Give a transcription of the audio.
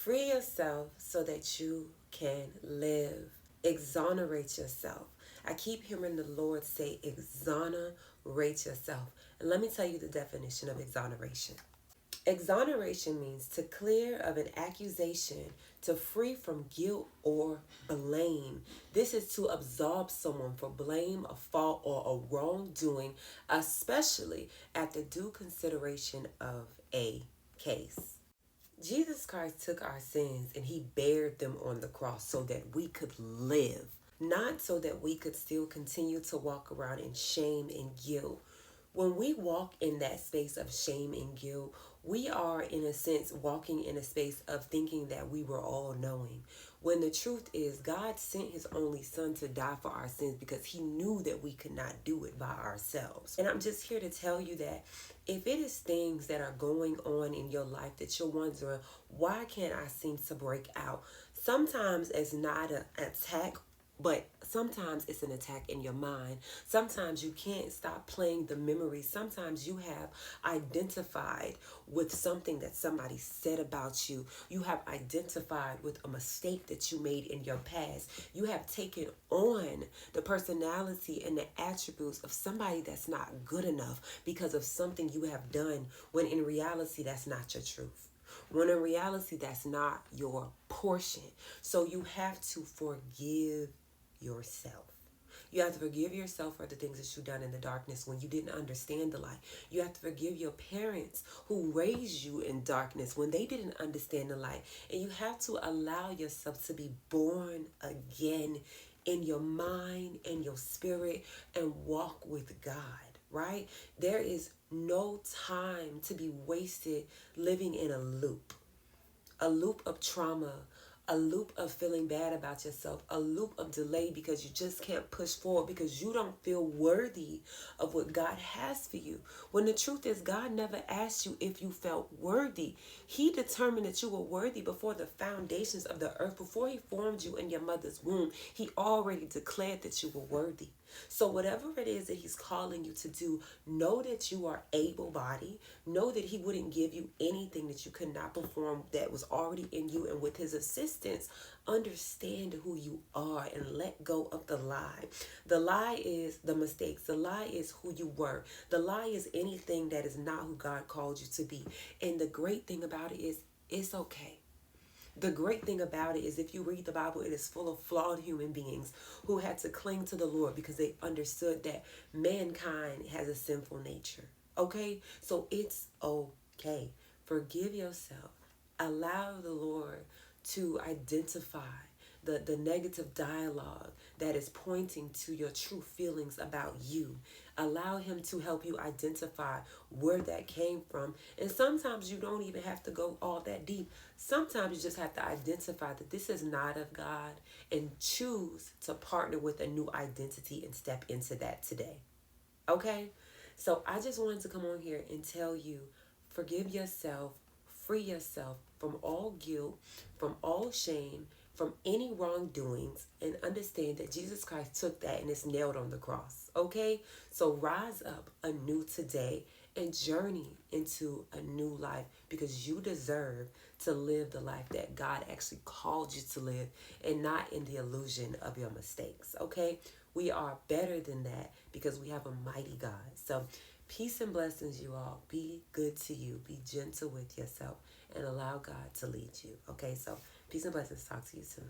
Free yourself so that you can live. Exonerate yourself. I keep hearing the Lord say, exonerate yourself. And let me tell you the definition of exoneration. Exoneration means to clear of an accusation, to free from guilt or blame. This is to absolve someone for blame, a fault, or a wrongdoing, especially after due consideration of a case. Jesus Christ took our sins and he bared them on the cross so that we could live, not so that we could still continue to walk around in shame and guilt. When we walk in that space of shame and guilt, we are, in a sense, walking in a space of thinking that we were all knowing. When the truth is, God sent his only son to die for our sins because he knew that we could not do it by ourselves. And I'm just here to tell you that if it is things that are going on in your life that you're wondering, why can't I seem to break out? Sometimes it's not an attack, but sometimes it's an attack in your mind. Sometimes you can't stop playing the memories. Sometimes you have identified with something that somebody said about you. You have identified with a mistake that you made in your past. You have taken on the personality and the attributes of somebody that's not good enough because of something you have done, when in reality that's not your truth. When in reality that's not your portion. So you have to forgive yourself. You have to forgive yourself for the things that you've done in the darkness when you didn't understand the light. You have to forgive your parents who raised you in darkness when they didn't understand the light. And you have to allow yourself to be born again in your mind and your spirit and walk with God, right? There is no time to be wasted living in a loop of trauma, a loop of feeling bad about yourself, a loop of delay because you just can't push forward because you don't feel worthy of what God has for you. When the truth is, God never asked you if you felt worthy. He determined that you were worthy before the foundations of the earth. Before he formed you in your mother's womb, he already declared that you were worthy. So whatever it is that he's calling you to do, know that you are able-bodied. Know that he wouldn't give you anything that you could not perform that was already in you. And with his assistance, understand who you are and let go of the lie. The lie is the mistakes. The lie is who you were. The lie is anything that is not who God called you to be. And the great thing about it is it's okay. The great thing about it is if you read the Bible, it is full of flawed human beings who had to cling to the Lord because they understood that mankind has a sinful nature. Okay? So it's okay. Forgive yourself. Allow the Lord to identify the negative dialogue that is pointing to your true feelings about you. Allow him to help you identify where that came from. And sometimes you don't even have to go all that deep. Sometimes you just have to identify that this is not of God and choose to partner with a new identity and step into that today. Okay? So I just wanted to come on here and tell you, forgive yourself, free yourself from all guilt, from all shame, from any wrongdoings, and understand that Jesus Christ took that and it's nailed on the cross. Okay? So rise up anew today and journey into a new life because you deserve to live the life that God actually called you to live and not in the illusion of your mistakes. Okay? We are better than that because we have a mighty God. So peace and blessings, you all. Be good to you. Be gentle with yourself and allow God to lead you. Okay? So peace and blessings. Talk to you soon.